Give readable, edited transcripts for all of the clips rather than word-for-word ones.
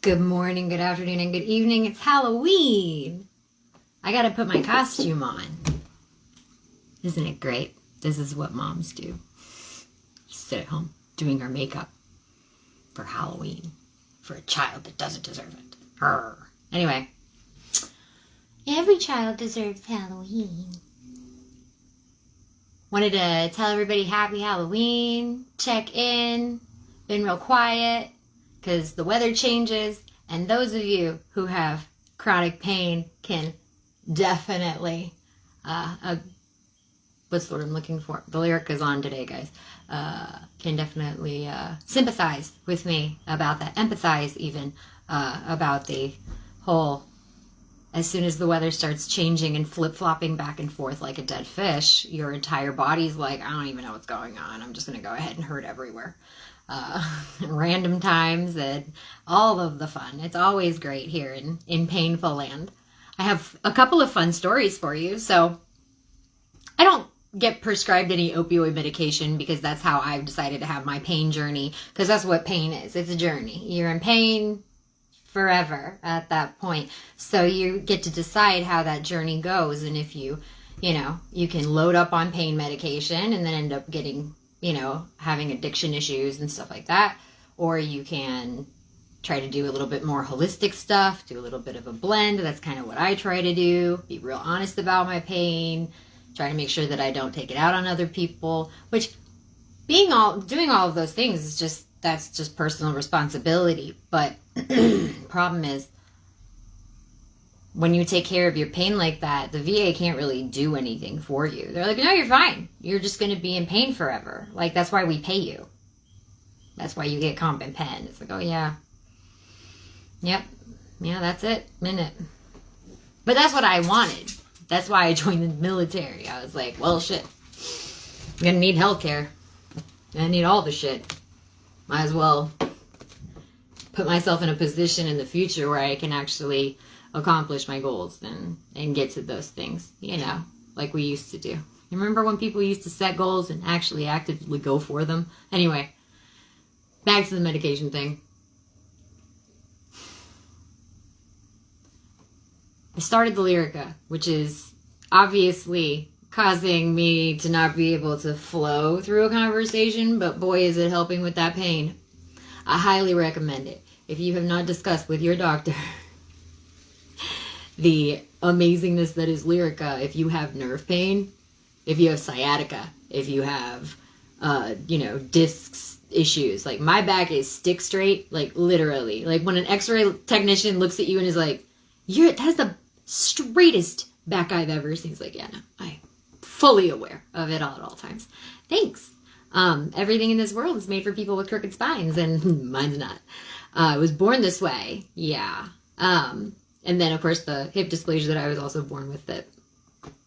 Good morning, good afternoon, and good evening. It's Halloween. I gotta put my costume on. Isn't it great? This is what moms do. Just sit at home doing our makeup for Halloween for a child that doesn't deserve it. Arr. Anyway, every child deserves Halloween. Wanted to tell everybody happy Halloween, check in, been real quiet because the weather changes, and those of you who have chronic pain can definitely, what's the word I'm looking for? The lyric is on today, guys. Can definitely sympathize with me about that, empathize even about the whole, as soon as the weather starts changing and flip-flopping back and forth like a dead fish, your entire body's like, I don't even know what's going on. I'm just going to go ahead and hurt everywhere. Random times and all of the fun. It's always great here in Painful Land. I have a couple of fun stories for you. So I don't get prescribed any opioid medication because that's how I've decided to have my pain journey, because that's what pain is. It's a journey. You're in pain forever at that point. So you get to decide how that journey goes. And if you can load up on pain medication and then end up getting, having addiction issues and stuff like that. Or you can try to do a little bit more holistic stuff, do a little bit of a blend. That's kind of what I try to do. Be real honest about my pain. Try to make sure that I don't take it out on other people, which doing all of those things is that's just personal responsibility. But problem is, when you take care of your pain like that, the VA can't really do anything for you. They're like, no, you're fine. You're just going to be in pain forever. Like, that's why we pay you. That's why you get comp and pen. It's like, oh, yeah. Yep. Yeah, that's it. Minute. But that's what I wanted. That's why I joined the military. I was like, well, shit. I'm going to need healthcare. I need all the shit. Might as well put myself in a position in the future where I can actually accomplish my goals and get to those things, like we used to do. You remember when people used to set goals and actually actively go for them? Anyway, back to the medication thing. I started the Lyrica, which is obviously causing me to not be able to flow through a conversation, but boy, is it helping with that pain. I highly recommend it. If you have not discussed with your doctor the amazingness that is Lyrica, if you have nerve pain, if you have sciatica, if you have, discs issues, like my back is stick straight, like literally, like when an x-ray technician looks at you and is like, that's the straightest back I've ever seen. It's like, yeah, no, I'm fully aware of it all at all times. Thanks. Everything in this world is made for people with crooked spines, and mine's not. I was born this way. Yeah. And then, of course, the hip dysplasia that I was also born with that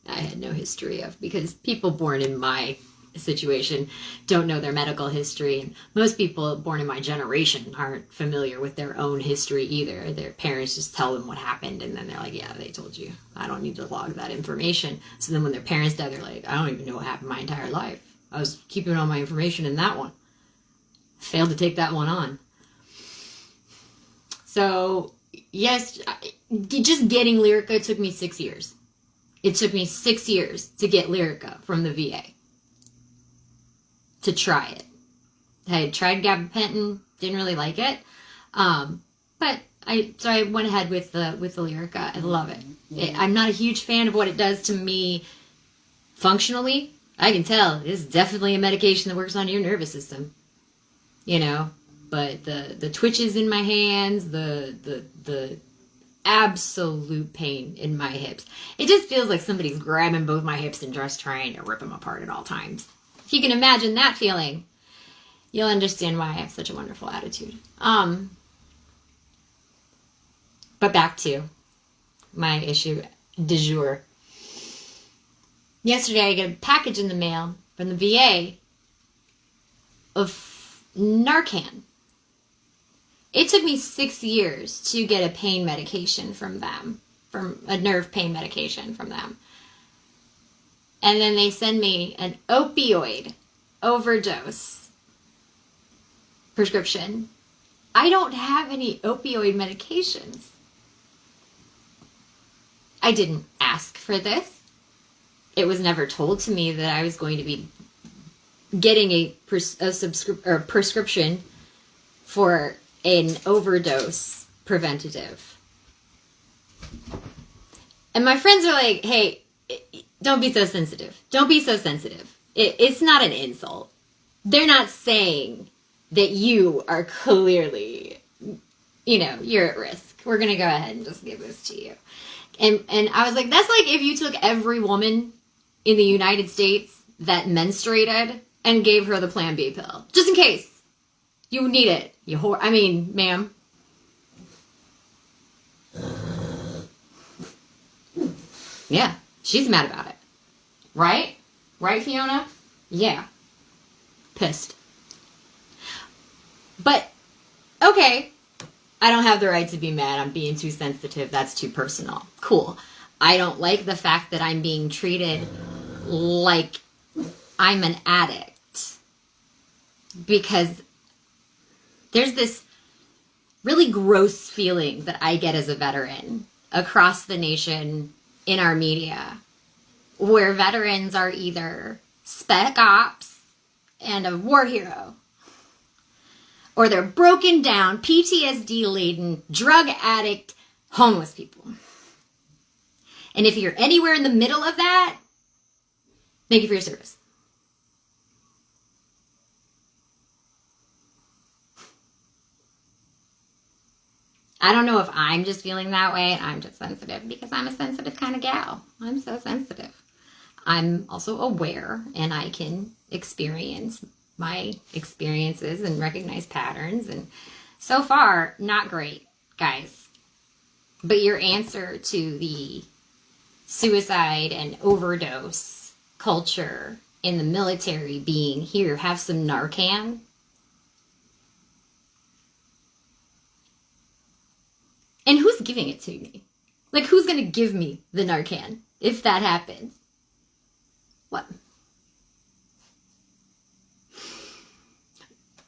I had no history of, because people born in my situation don't know their medical history. And most people born in my generation aren't familiar with their own history either. Their parents just tell them what happened, and then they're like, yeah, they told you. I don't need to log that information. So then when their parents die, they're like, I don't even know what happened my entire life. I was keeping all my information in that one. Failed to take that one on. So, yes, just getting Lyrica took me 6 years. It took me 6 years to get Lyrica from the VA. To try it. I had tried gabapentin, didn't really like it. But I went ahead with the Lyrica. I love it. I'm not a huge fan of what it does to me functionally. I can tell this is definitely a medication that works on your nervous system. But the twitches in my hands, the absolute pain in my hips. It just feels like somebody's grabbing both my hips and just trying to rip them apart at all times. If you can imagine that feeling, you'll understand why I have such a wonderful attitude. But back to my issue du jour. Yesterday I got a package in the mail from the VA of Narcan. It took me 6 years to get a pain medication from them, from a nerve pain medication from them. And then they send me an opioid overdose prescription I don't have any opioid medications. I didn't ask for this. It was never told to me that I was going to be getting a prescription for an overdose preventative. And my friends are like, hey, don't be so sensitive. Don't be so sensitive. It's not an insult. They're not saying that you are clearly, you're at risk. We're going to go ahead and just give this to you. And I was like, that's like if you took every woman in the United States that menstruated and gave her the Plan B pill. Just in case. You need it. Ma'am. Yeah, she's mad about it. Right? Right, Fiona? Yeah. Pissed. But, okay. I don't have the right to be mad. I'm being too sensitive. That's too personal. Cool. I don't like the fact that I'm being treated like I'm an addict. Because there's this really gross feeling that I get as a veteran across the nation in our media, where veterans are either spec ops and a war hero, or they're broken down, PTSD-laden, drug addict, homeless people. And if you're anywhere in the middle of that, thank you for your service. I don't know if I'm just feeling that way and I'm just sensitive because I'm a sensitive kind of gal. I'm so sensitive. I'm also aware and I can experience my experiences and recognize patterns. And so far, not great, guys. But your answer to the suicide and overdose culture in the military being, here, have some Narcan. And who's giving it to me? Like, who's going to give me the Narcan if that happens? What?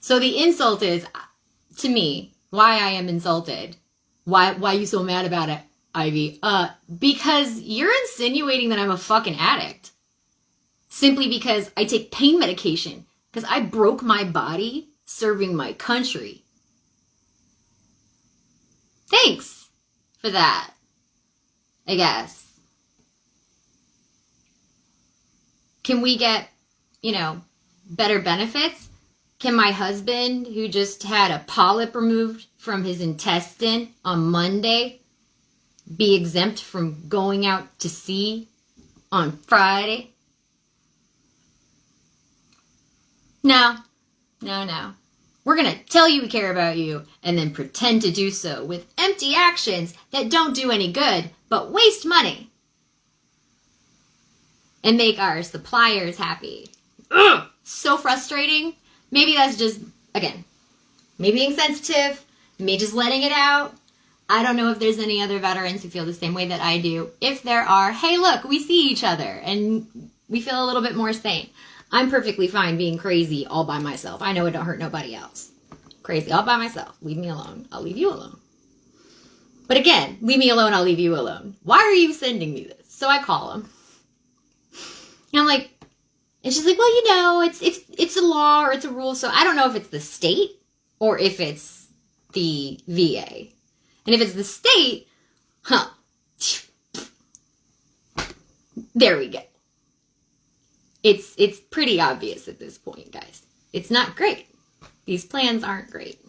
So the insult is, to me, why I am insulted. Why are you so mad about it, Ivy? Because you're insinuating that I'm a fucking addict. Simply because I take pain medication. Because I broke my body serving my country. Thanks for that, I guess. Can we get, better benefits? Can my husband, who just had a polyp removed from his intestine on Monday, be exempt from going out to sea on Friday? No. We're going to tell you we care about you and then pretend to do so with empty actions that don't do any good but waste money. And make our suppliers happy. Ugh, so frustrating. Maybe that's just, again, me being sensitive, me just letting it out. I don't know if there's any other veterans who feel the same way that I do. If there are, hey, look, we see each other and we feel a little bit more sane. I'm perfectly fine being crazy all by myself. I know it don't hurt nobody else. Crazy all by myself. Leave me alone. I'll leave you alone. But again, leave me alone, I'll leave you alone. Why are you sending me this? So I call him. And I'm like, and she's like, well, it's a law or it's a rule. So I don't know if it's the state or if it's the VA. And if it's the state, there we go. It's pretty obvious at this point, guys. It's not great. These plans aren't great.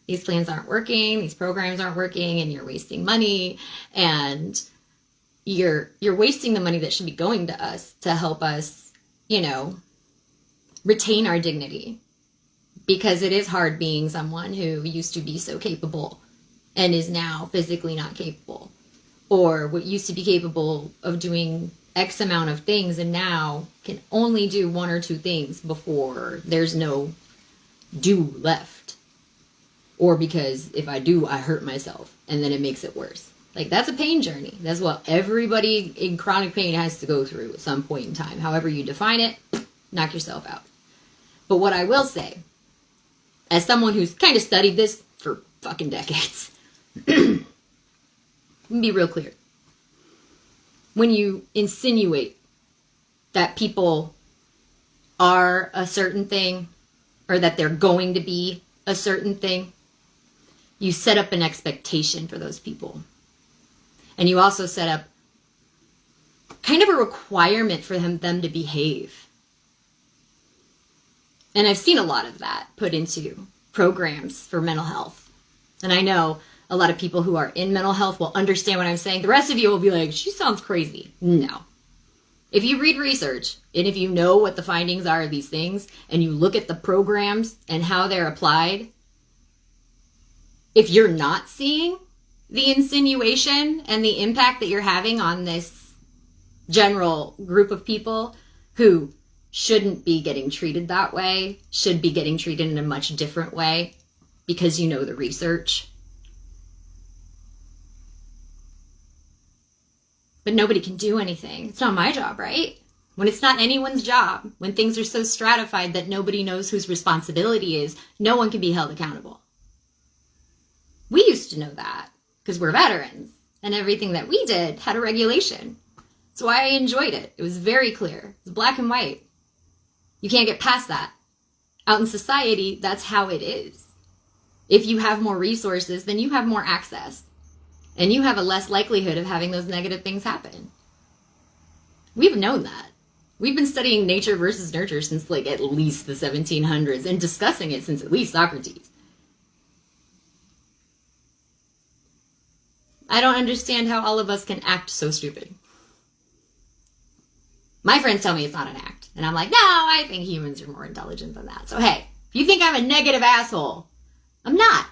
These plans aren't working. These programs aren't working, and you're wasting money. And you're wasting the money that should be going to us to help us, retain our dignity. Because it is hard being someone who used to be so capable and is now physically not capable. Or what used to be capable of doing X amount of things and now can only do one or two things before there's no do left. Or because if I do, I hurt myself and then it makes it worse. Like, that's a pain journey. That's what everybody in chronic pain has to go through at some point in time. However you define it, knock yourself out. But what I will say, as someone who's kind of studied this for fucking decades. Let me be real clear. When you insinuate that people are a certain thing, or that they're going to be a certain thing, you set up an expectation for those people. And you also set up kind of a requirement for them to behave. And I've seen a lot of that put into programs for mental health. And I know a lot of people who are in mental health will understand what I'm saying. The rest of you will be like, she sounds crazy. No. If you read research, and if you know what the findings are of these things, and you look at the programs and how they're applied, if you're not seeing the insinuation and the impact that you're having on this general group of people who shouldn't be getting treated that way, should be getting treated in a much different way because you know the research. But nobody can do anything. It's not my job, right? When it's not anyone's job, when things are so stratified that nobody knows whose responsibility is, no one can be held accountable. We used to know that because we're veterans, and everything that we did had a regulation. That's why I enjoyed it. It was very clear. It was black and white. You can't get past that. Out in society, that's how it is. If you have more resources, then you have more access. And you have a less likelihood of having those negative things happen. We've known that. We've been studying nature versus nurture since like at least the 1700s and discussing it since at least Socrates. I don't understand how all of us can act so stupid. My friends tell me it's not an act. And I'm like, no, I think humans are more intelligent than that. So hey, if you think I'm a negative asshole, I'm not.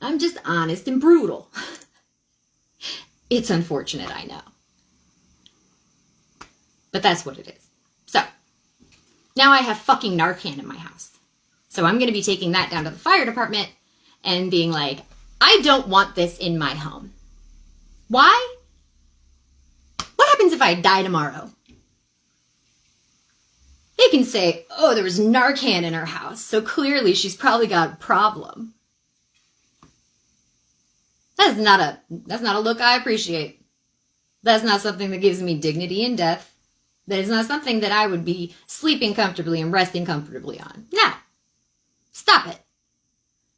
I'm just honest and brutal. It's unfortunate, I know. But that's what it is. So, now I have fucking Narcan in my house. So I'm going to be taking that down to the fire department and being like, I don't want this in my home. Why? What happens if I die tomorrow? They can say, oh, there was Narcan in her house, so clearly she's probably got a problem. That's not a look I appreciate. That's not something that gives me dignity in death. That is not something that I would be sleeping comfortably and resting comfortably on. No. Stop it.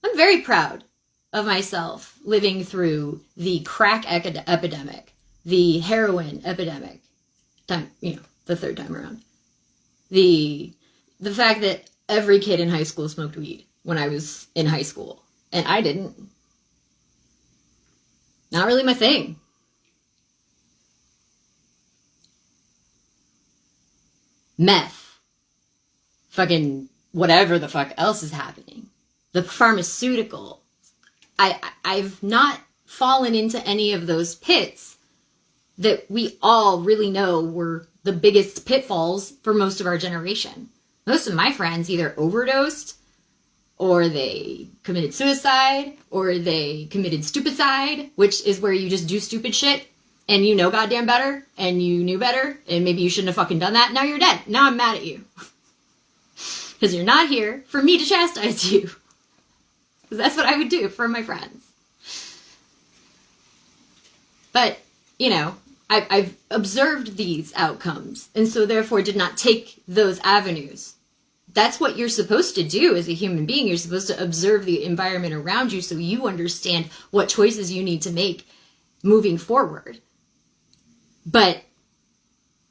I'm very proud of myself living through the crack epidemic, the heroin epidemic, the third time around. The fact that every kid in high school smoked weed when I was in high school, and I didn't. Not really my thing. Meth. Fucking whatever the fuck else is happening. The pharmaceutical. I've not fallen into any of those pits that we all really know were the biggest pitfalls for most of our generation. Most of my friends either overdosed, or they committed suicide, or they committed stupidicide, which is where you just do stupid shit, and you know goddamn better, and you knew better, and maybe you shouldn't have fucking done that. Now you're dead. Now I'm mad at you. Because you're not here for me to chastise you. Because that's what I would do for my friends. But, I've observed these outcomes, and so therefore did not take those avenues. That's what you're supposed to do as a human being. You're supposed to observe the environment around you so you understand what choices you need to make moving forward. But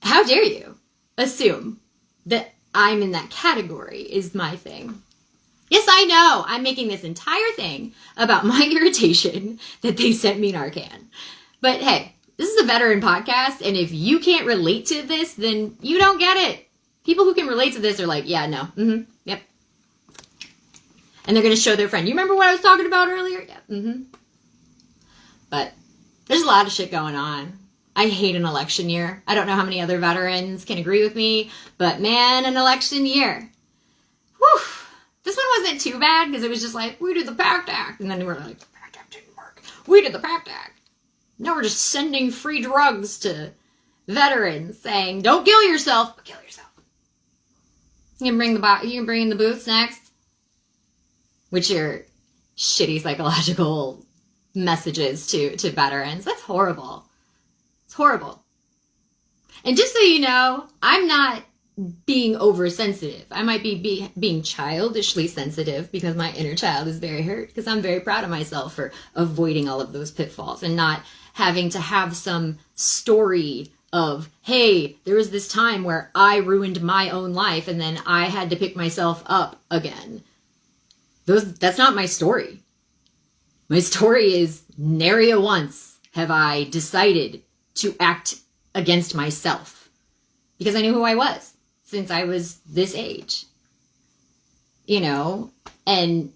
how dare you assume that I'm in that category is my thing. Yes, I know. I'm making this entire thing about my irritation that they sent me Narcan. But hey, this is a veteran podcast, and if you can't relate to this, then you don't get it. People who can relate to this are like, yeah, no, yep. And they're going to show their friend, you remember what I was talking about earlier? Yeah, But there's a lot of shit going on. I hate an election year. I don't know how many other veterans can agree with me, but man, an election year. Whew. This one wasn't too bad because it was just like, we did the PACT Act. And then we're like, the PACT Act didn't work. We did the PACT Act. Now we're just sending free drugs to veterans saying, don't kill yourself, but kill yourself. You can bring in the booths next. Which are shitty psychological messages to veterans. That's horrible. It's horrible. And just so you know, I'm not being oversensitive. I might be being childishly sensitive because my inner child is very hurt, because I'm very proud of myself for avoiding all of those pitfalls and not having to have some story of, hey, there was this time where I ruined my own life and then I had to pick myself up again. That's not my story. My story is nary a once have I decided to act against myself, because I knew who I was since I was this age, you know, and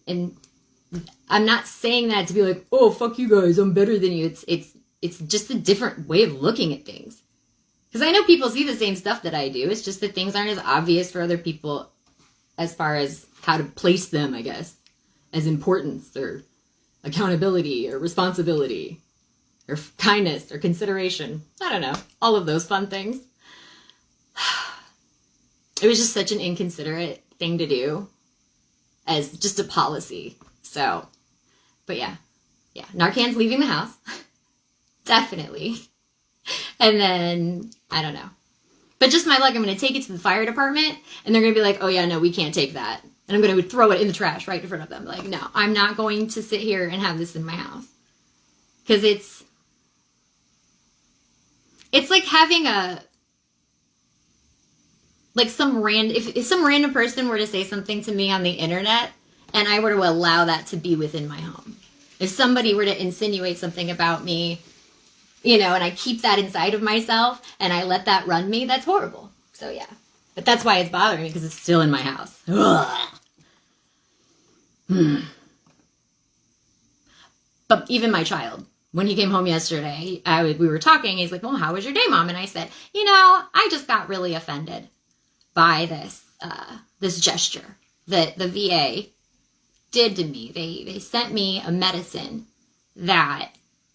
I'm not saying that to be like, oh, fuck you guys, I'm better than you. It's just a different way of looking at things. Because I know people see the same stuff that I do. It's just that things aren't as obvious for other people as far as how to place them, I guess, as importance or accountability or responsibility or kindness or consideration. I don't know. All of those fun things. It was just such an inconsiderate thing to do as just a policy. So, but yeah. Narcan's leaving the house. Definitely. And then, I don't know. But just my luck, I'm going to take it to the fire department and they're going to be like, oh yeah, no, we can't take that. And I'm going to throw it in the trash right in front of them. Like, no, I'm not going to sit here and have this in my house. Because it's like having if some random person were to say something to me on the internet and I were to allow that to be within my home. If somebody were to insinuate something about me, you know, and I keep that inside of myself and I let that run me, that's horrible. So yeah. But that's why it's bothering me, because it's still in my house. But even my child, when he came home yesterday, we were talking, he's like, well, how was your day, Mom? And I said, you know, I just got really offended by this gesture that the VA did to me. They sent me a medicine that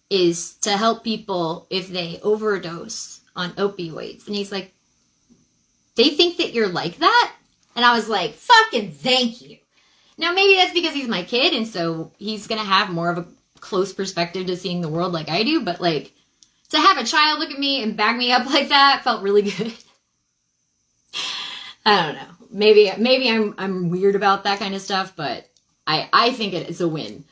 is to help people if they overdose on opioids. And he's like, they think that you're like that? And I was like, fucking thank you. Now, maybe that's because he's my kid, and so he's going to have more of a close perspective to seeing the world like I do. But, like, to have a child look at me and back me up like that felt really good. I don't know. Maybe I'm weird about that kind of stuff, but I think it's a win.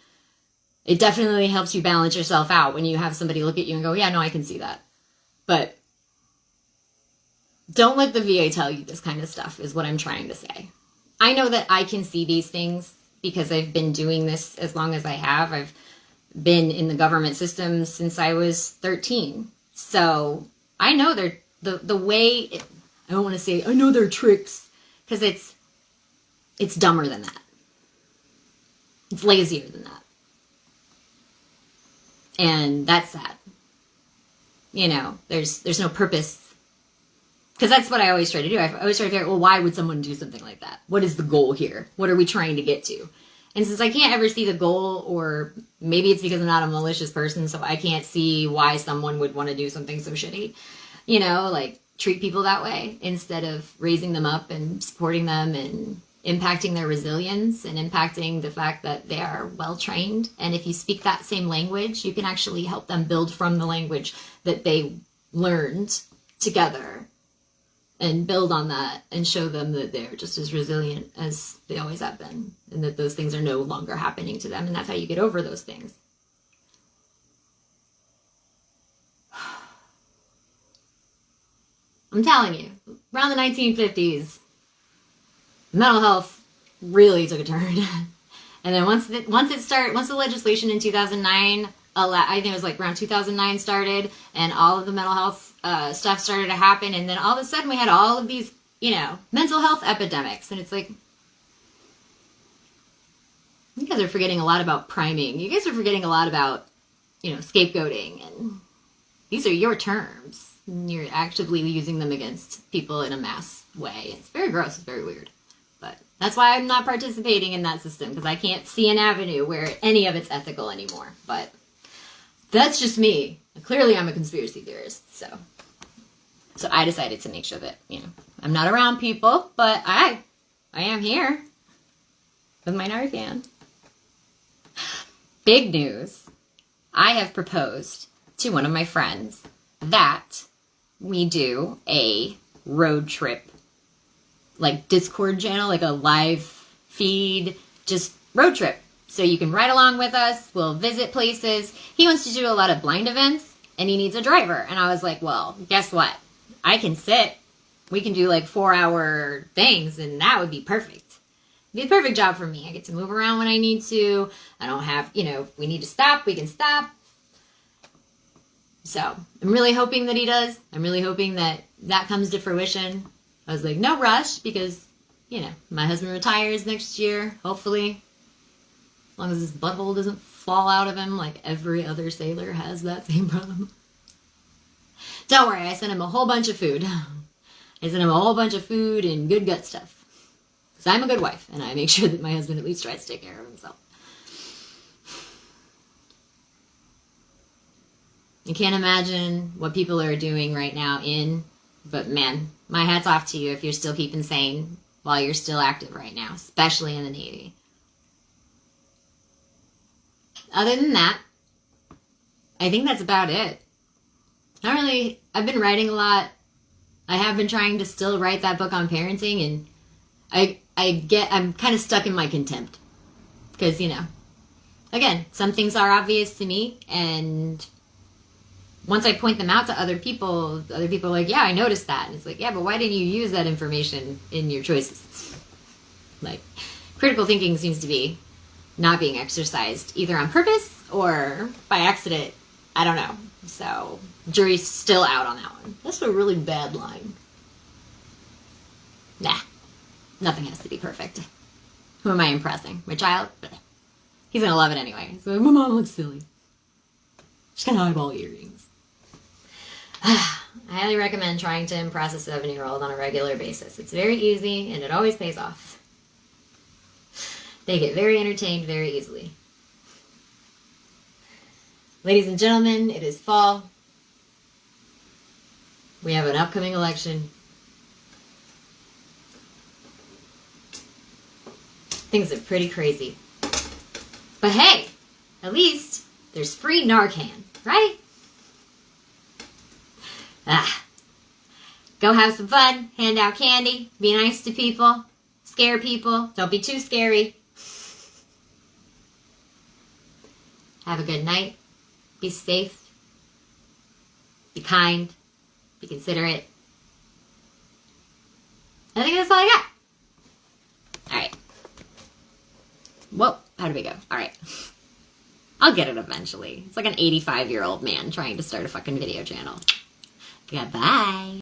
It definitely helps you balance yourself out when you have somebody look at you and go, yeah, no, I can see that. But don't let the VA tell you this kind of stuff is what I'm trying to say. I know that I can see these things because I've been doing this as long as I have. I've been in the government system since I was 13. So I know they're the way, I don't want to say, I know they're tricks, because it's dumber than that. It's lazier than that. And that's sad. You know, there's no purpose. Because that's what I always try to do. I always try to figure out, well, why would someone do something like that? What is the goal here? What are we trying to get to? And since I can't ever see the goal, or maybe it's because I'm not a malicious person, so I can't see why someone would want to do something so shitty. You know, like, treat people that way instead of raising them up and supporting them and impacting their resilience and impacting the fact that they are well trained. And if you speak that same language, you can actually help them build from the language that they learned together and build on that and show them that they're just as resilient as they always have been, and that those things are no longer happening to them. And that's how you get over those things. I'm telling you, around the 1950s, mental health really took a turn. And then once the legislation in 2009, I think it was like around 2009 started, and all of the mental health stuff started to happen, and then all of a sudden we had all of these, you know, mental health epidemics, and it's like, you guys are forgetting a lot about priming. You guys are forgetting a lot about, you know, scapegoating, and these are your terms. And you're actively using them against people in a mass way. It's very gross. It's very weird. But that's why I'm not participating in that system, because I can't see an avenue where any of it's ethical anymore. But that's just me. Clearly, I'm a conspiracy theorist. So I decided to make sure that, you know, I'm not around people, but I am here with my Narcan. big news. I have proposed to one of my friends that we do a road trip, like Discord channel, like a live feed, just road trip. So you can ride along with us. We'll visit places. He wants to do a lot of blind events and he needs a driver. And I was like, well, guess what? I can sit. We can do like 4-hour things and that would be perfect. It'd be a perfect job for me. I get to move around when I need to. I don't have, if we need to stop, we can stop. So I'm really hoping that he does. I'm really hoping that that comes to fruition. I was like, no rush because, my husband retires next year, hopefully. As long as his butthole doesn't fall out of him like every other sailor has that same problem. Don't worry, I sent him a whole bunch of food. I sent him a whole bunch of food and good gut stuff. Because I'm a good wife, and I make sure that my husband at least tries to take care of himself. You can't imagine what people are doing right now but man, my hat's off to you if you're still keeping sane while you're still active right now, especially in the Navy. Other than that, I think that's about it. I've been writing a lot. I have been trying to still write that book on parenting, and I'm kind of stuck in my contempt. Because, again, some things are obvious to me, and once I point them out to other people are like, yeah, I noticed that. And it's like, yeah, but why didn't you use that information in your choices? Like, critical thinking seems to be not being exercised either on purpose or by accident. I don't know. So, jury's still out on that one. That's a really bad line. Nah. Nothing has to be perfect. Who am I impressing? My child? He's gonna love it anyway. So, my mom looks silly. She's got eyeball earrings. I highly recommend trying to impress a 7-year-old on a regular basis. It's very easy, and it always pays off. They get very entertained very easily. Ladies and gentlemen, it is fall. We have an upcoming election. Things are pretty crazy. But hey, at least there's free Narcan, right? Go have some fun, hand out candy, be nice to people, scare people, don't be too scary. Have a good night, be safe, be kind, be considerate. I think that's all I got. Alright. Whoa, how do we go? Alright. I'll get it eventually. It's like an 85-year-old man trying to start a fucking video channel. Goodbye.